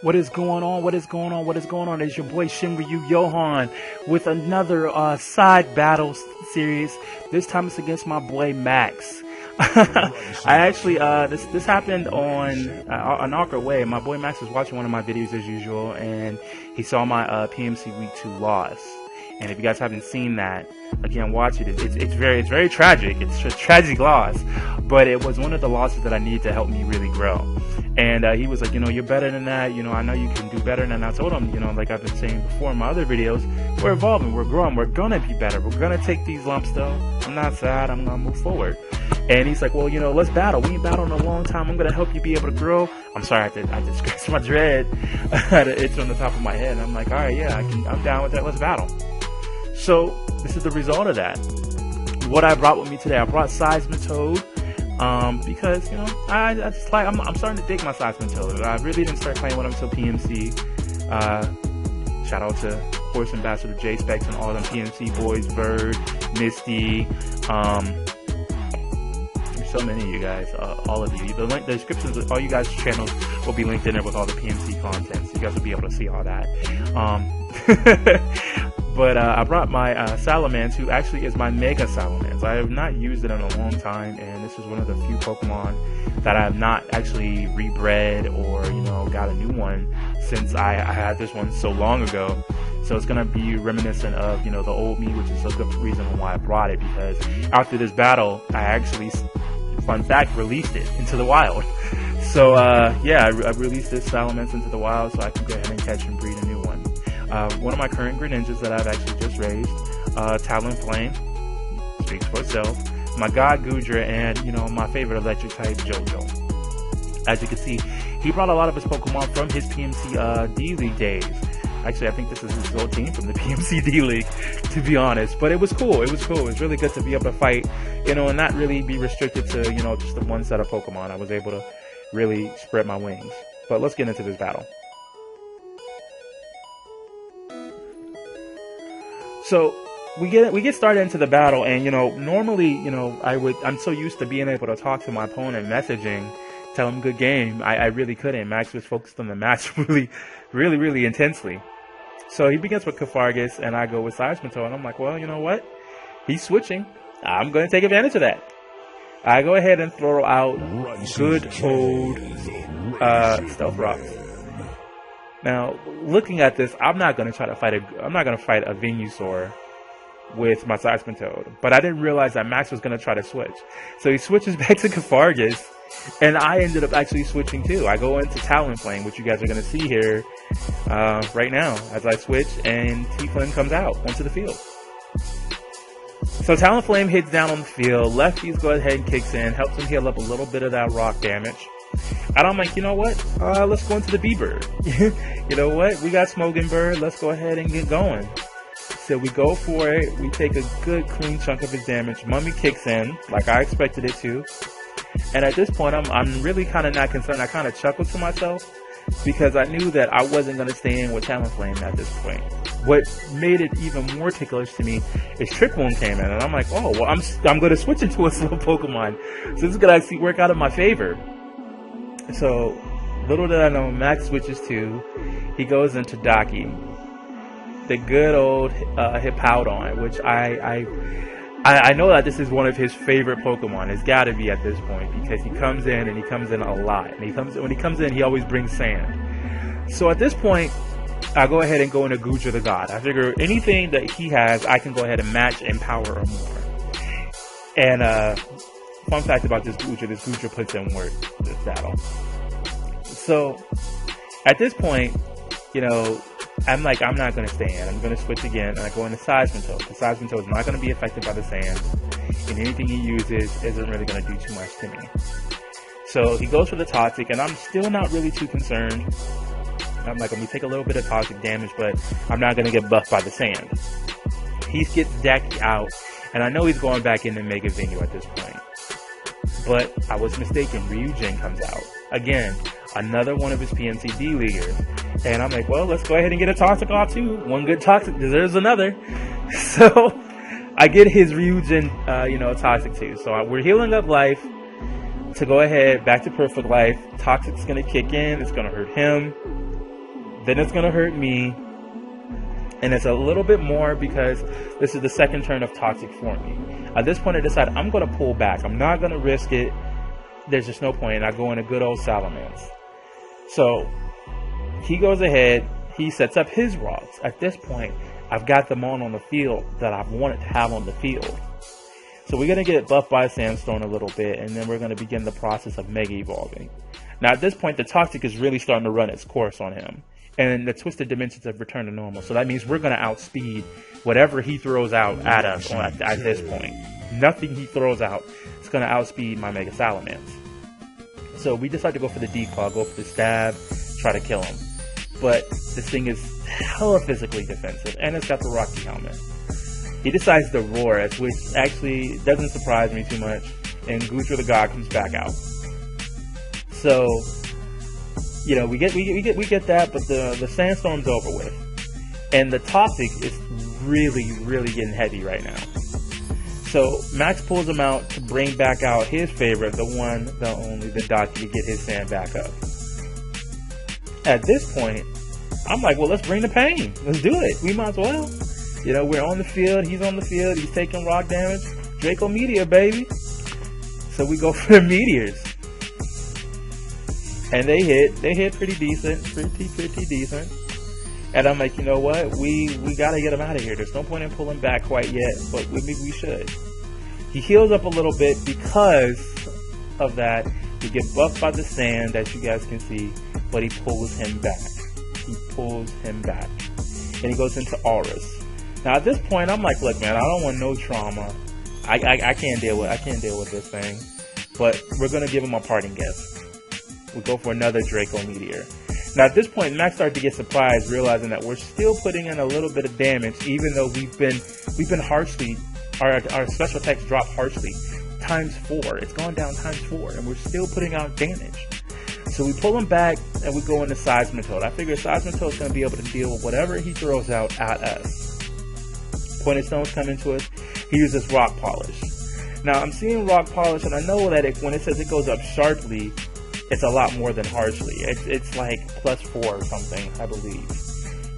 What is going on? What is going on? What is going on? It's your boy Shinryu Johan with another side battle series. This time it's against my boy Maxx. I actually this happened on an awkward way. My boy Maxx was watching one of my videos as usual, and he saw my PMC Week 2 loss. And if you guys haven't seen that, again, watch it. It's very tragic. It's a tragic loss, but it was one of the losses that I needed to help me really grow. And he was like, you're better than that. I know you can do better than that. I told him, like I've been saying before in my other videos, we're evolving, we're growing, we're gonna be better. We're gonna take these lumps though. I'm not sad. I'm gonna move forward. And he's like, well, let's battle. We ain't battled in a long time. I'm gonna help you be able to grow. I'm sorry, I just scratched my dread. I had an itch on the top of my head. And I'm like, all right, yeah, I'm down with that. Let's battle. So this is the result of that. What I brought with me today, I brought Seismitoad. Because I just like I'm starting to dig my Seismitoad. I really didn't start playing with him until PMC. Shout out to Courteous Ambassador J Specs and all them PMC boys, Bird, Misty. There's so many of you guys, all of you. The descriptions of all you guys' channels will be linked in there with all the PMC content, so you guys will be able to see all that. But I brought my Salamence, who actually is my Mega Salamence. I have not used it in a long time, and this is one of the few Pokemon that I have not actually rebred or, got a new one since I had this one so long ago. So it's going to be reminiscent of, the old me, which is a good reason why I brought it, because after this battle, I actually, fun fact, released it into the wild. So, yeah, I released this Salamence into the wild so I can go ahead and catch and breed a new one. One of my current Greninjas that I've actually just raised, Talonflame, speaks for itself, my God Goodra, and my favorite electric type, JoJo. As you can see, he brought a lot of his Pokemon from his PMC D-League days. Actually, I think this is his old team from the PMC D-League, to be honest. But it was cool. It was cool. It was really good to be able to fight, and not really be restricted to, just the one set of Pokemon. I was able to really spread my wings. But let's get into this battle. So we get started into the battle, and normally I'm so used to being able to talk to my opponent, messaging, tell him good game. I really couldn't. Maxx was focused on the match really intensely. So he begins with Cafargus, and I go with Seismitoad, and I'm like, well, you know what? He's switching. I'm going to take advantage of that. I go ahead and throw out good old Stealth Rocks. Now, looking at this, I'm not going to fight a Venusaur with my Seismitoad, but I didn't realize that Maxx was going to try to switch. So he switches back to Cafargus, and I ended up actually switching too. I go into Talonflame, which you guys are going to see here right now as I switch, and T-Flame comes out onto the field. So Talonflame hits down on the field, Lefties go ahead and kicks in, helps him heal up a little bit of that rock damage. And I'm like, you know what? Let's go into the B-Bird. You know what? We got Smoking Bird. Let's go ahead and get going. So we go for it. We take a good clean chunk of his damage. Mummy kicks in, like I expected it to. And at this point, I'm really kind of not concerned. I kind of chuckled to myself because I knew that I wasn't going to stay in with Talonflame at this point. What made it even more ticklish to me is Trick Wound came in, and I'm like, oh, well, I'm going to switch into a slow Pokemon. So this is going to actually work out in my favor. So, little did I know, Maxx switches to, he goes into Daki, the good old Hippowdon, which I know that this is one of his favorite Pokemon. It's got to be at this point, because he comes in, and he comes in a lot. And when he comes in, he always brings sand. So at this point, I go ahead and go into Goodra the God. I figure anything that he has, I can go ahead and match in power or more. And, fun fact about this Goodra puts in work, this battle. So, at this point, I'm like, I'm not going to stay in. I'm going to switch again, and I go into Seismitoad. The Seismitoad is not going to be affected by the sand, and anything he uses isn't really going to do too much to me. So, he goes for the Toxic, and I'm still not really too concerned. I'm like, I'm going to take a little bit of toxic damage, but I'm not going to get buffed by the sand. He gets Daki out, and I know he's going back into Mega Venue at this point. But I was mistaken. Ryujin comes out. Again, another one of his PMC D-Leaguers. And I'm like, well, let's go ahead and get a Toxic off too. One good Toxic deserves another. So, I get his Ryujin, Toxic too. So, we're healing up life to go ahead, back to perfect life. Toxic's going to kick in. It's going to hurt him. then it's going to hurt me. And it's a little bit more because this is the second turn of toxic for me. At this point, I decide I'm going to pull back. I'm not going to risk it. There's just no point. I go in a good old Salamence. So he goes ahead. He sets up his rocks. At this point, I've got them on the field that I've wanted to have on the field. So we're going to get buffed by Sandstorm a little bit, and then we're going to begin the process of Mega Evolving. Now at this point, the Toxic is really starting to run its course on him. And the Twisted Dimensions have returned to normal. So that means we're going to outspeed whatever he throws out at us at this point. Nothing he throws out is going to outspeed my Mega Salamence. So we decide to go for the Declaw, go for the Stab, try to kill him. But this thing is hella physically defensive, and it's got the Rocky Helmet. He decides to roar, which actually doesn't surprise me too much, and Gutra the God comes back out. So, you know, we get that, but the Sandstorm's over with, and the Toxic is really getting heavy right now. So Maxx pulls him out to bring back out his favorite, the one, the only, the Daki, to get his sand back up. At this point, I'm like, well, let's bring the pain. Let's do it. We might as well. You know, we're on the field. He's on the field. He's taking rock damage. Draco Meteor, baby. So we go for the Meteors. And they hit pretty decent. Pretty decent. And I'm like, you know what? We got to get him out of here. There's no point in pulling back quite yet, but maybe we should. He heals up a little bit because of that. We get buffed by the sand, as you guys can see, but he pulls him back. He pulls him back. And he goes into Auras. Now at this point, I'm like, look, man, I don't want no trauma. I can't deal with this thing. But we're gonna give him a parting gift. We go for another Draco Meteor. Now at this point, Maxx started to get surprised, realizing that we're still putting in a little bit of damage, even though we've been harshly, our special attacks drop harshly, ×4. It's gone down ×4, and we're still putting out damage. So we pull him back, and we go into Seismitoad. I figure Seismitoad's going to be able to deal with whatever he throws out at us. Pointed Stones come into us. He uses Rock Polish. Now I'm seeing Rock Polish, and I know that when it says it goes up sharply, it's a lot more than harshly. It's like +4 or something, I believe.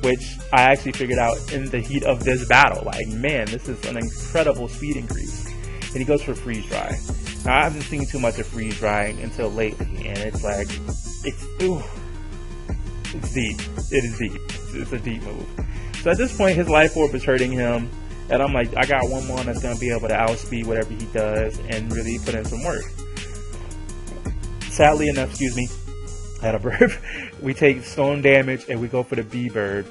Which I actually figured out in the heat of this battle. Like, man, this is an incredible speed increase. And he goes for Freeze Dry. Now I haven't seen too much of Freeze Drying until lately, and it's like, it's deep. It is deep. It's a deep move. So at this point, his Life Orb is hurting him, and I'm like, I got one more that's going to be able to outspeed whatever he does and really put in some work. Sadly enough, I had a burp. We take stone damage and we go for the B-Bird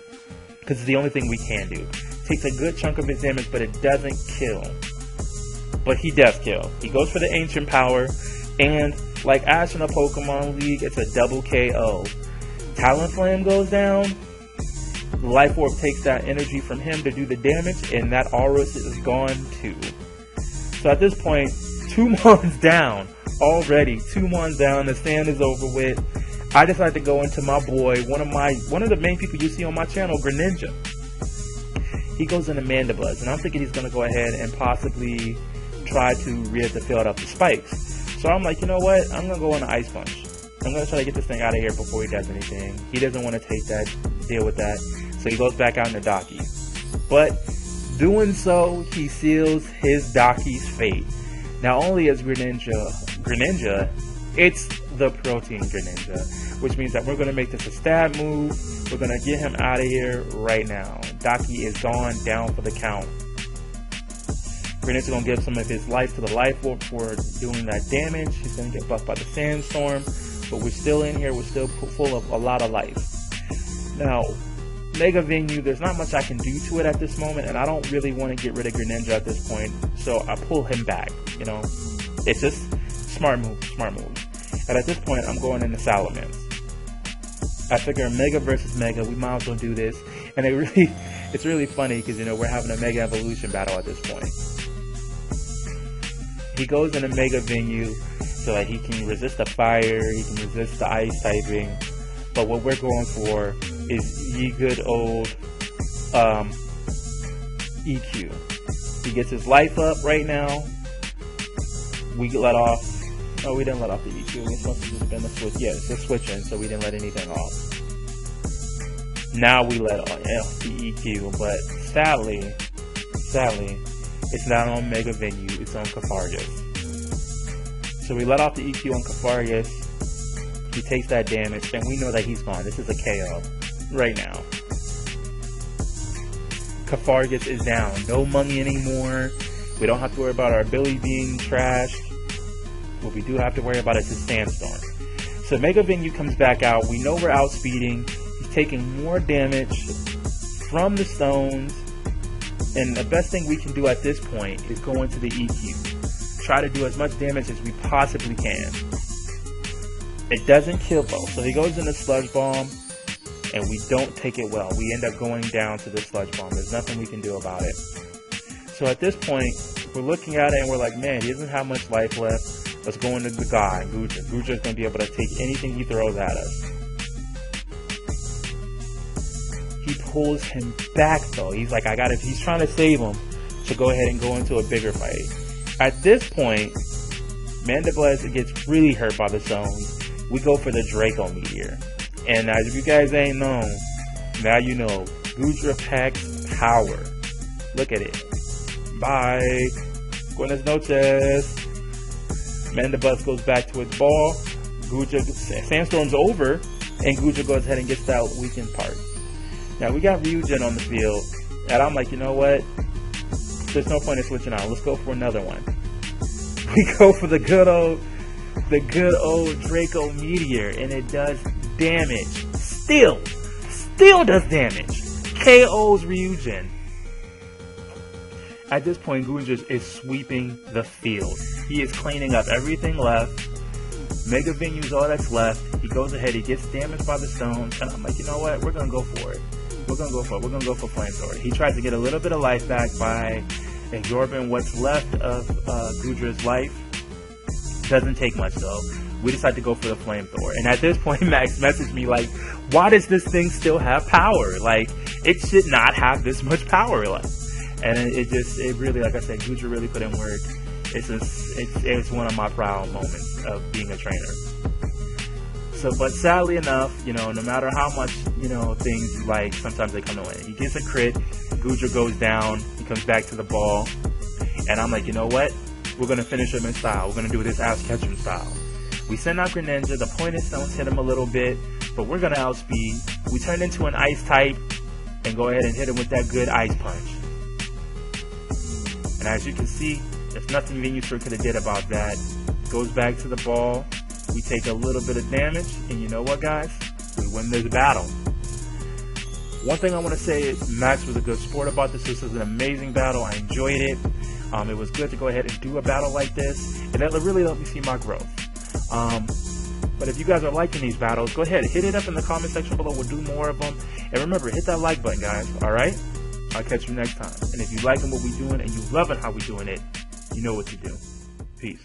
because it's the only thing we can do. Takes a good chunk of his damage, but it doesn't kill. But he does kill. He goes for the Ancient Power, and like Ash in a Pokemon League, it's a double KO. Talonflame goes down. Life Orb takes that energy from him to do the damage, and that Aurus is gone too. So at this point, 2 Mons down already. 2 Mons down. The stand is over with. I decided to go into my boy, one of the main people you see on my channel, Greninja. He goes into Mandibuzz, and I'm thinking he's going to go ahead and possibly try to rid the field of the spikes. So I'm like, you know what? I'm going to go into Ice Punch. I'm going to try to get this thing out of here before he does anything. He doesn't want to take that, deal with that. So he goes back out into Daki. But doing so, he seals his Daki's fate. Not only is Greninja, it's the Protein Greninja, which means that we're going to make this a stab move. We're going to get him out of here right now. Daki is gone, down for the count. Greninja's going to give some of his life to the Life Orb for doing that damage. He's going to get buffed by the Sandstorm, but we're still in here. We're still full of a lot of life. Now, Mega Venue, there's not much I can do to it at this moment, and I don't really want to get rid of Greninja at this point, so I pull him back, you know. It's just smart move. And at this point, I'm going into Salamence. I figure Mega versus Mega, we might as well do this. And it's really funny because, you know, we're having a Mega Evolution battle at this point. He goes into Mega Venue so that he can resist the fire, he can resist the ice typing. But what we're going for is ye good old EQ. He gets his life up right now. We let off. Oh, we didn't let off the EQ. We're supposed to just been the switch. Yeah, it's just switching, so we didn't let anything off. Now we let off the EQ, but sadly, it's not on Mega Venue, it's on Courteous. So we let off the EQ on Courteous. He takes that damage, and we know that he's gone. This is a KO right now. Courteous is down. No money anymore. We don't have to worry about our ability being trashed. What we do have to worry about is his Sandstorm. So Mega Venue comes back out. We know we're outspeeding. He's taking more damage from the stones. And the best thing we can do at this point is go into the EQ. Try to do as much damage as we possibly can. It doesn't kill though. So he goes into Sludge Bomb. And we don't take it well. We end up going down to the Sludge Bomb. There's nothing we can do about it. So at this point, we're looking at it and we're like, man, he doesn't have much life left. Let's go into the guy, Guja. Guja's going to be able to take anything he throws at us. He pulls him back though. He's like, he's trying to save him to go ahead and go into a bigger fight. At this point, Mandibles gets really hurt by the stones. We go for the Draco Meteor. And as if you guys ain't known, now you know. Gudra packs power. Look at it. Bye. Buenas noches. Mandibus goes back to its ball. Gudra, Sandstorm's over, and Gudra goes ahead and gets that weakened part. Now we got Ryujin on the field, and I'm like, you know what? There's no point in switching out. Let's go for another one. We go for the good old Draco Meteor, and it does damage. Still does damage. KOs Ryujin. At this point, Gudra is sweeping the field. He is cleaning up everything left. Mega Venue's all that's left. He goes ahead, he gets damaged by the stones, and I'm like, you know what? We're gonna go for it. We're gonna go for Flamethrower. He tries to get a little bit of life back by absorbing what's left of Gudra's life. Doesn't take much though. We decide to go for the Flamethrower. And at this point, Maxx messaged me like, why does this thing still have power? Like, it should not have this much power left. And it really, like I said, Gudra really put in work. It's one of my proud moments of being a trainer. So, but sadly enough, you know, no matter how much, you know, things you like, sometimes they come to win. He gets a crit, Gudra goes down, he comes back to the ball, and I'm like, you know what? We're going to finish him in style. We're going to do this Ash Ketchum style. We send out Greninja, the pointed stones hit him a little bit, but we're going to outspeed. We turn into an ice type and go ahead and hit him with that good ice punch. And as you can see, there's nothing Venusaur could have did about that. Goes back to the ball. We take a little bit of damage, and you know what, guys? We win this battle. One thing I want to say is Maxx was a good sport about this. This was an amazing battle. I enjoyed it. It was good to go ahead and do a battle like this, and that really let me see my growth. But if you guys are liking these battles, go ahead, hit it up in the comment section below. We'll do more of them. And remember, hit that like button, guys. All right? I'll catch you next time. And if you liking what we're doing and you loving how we're doing it, you know what to do. Peace.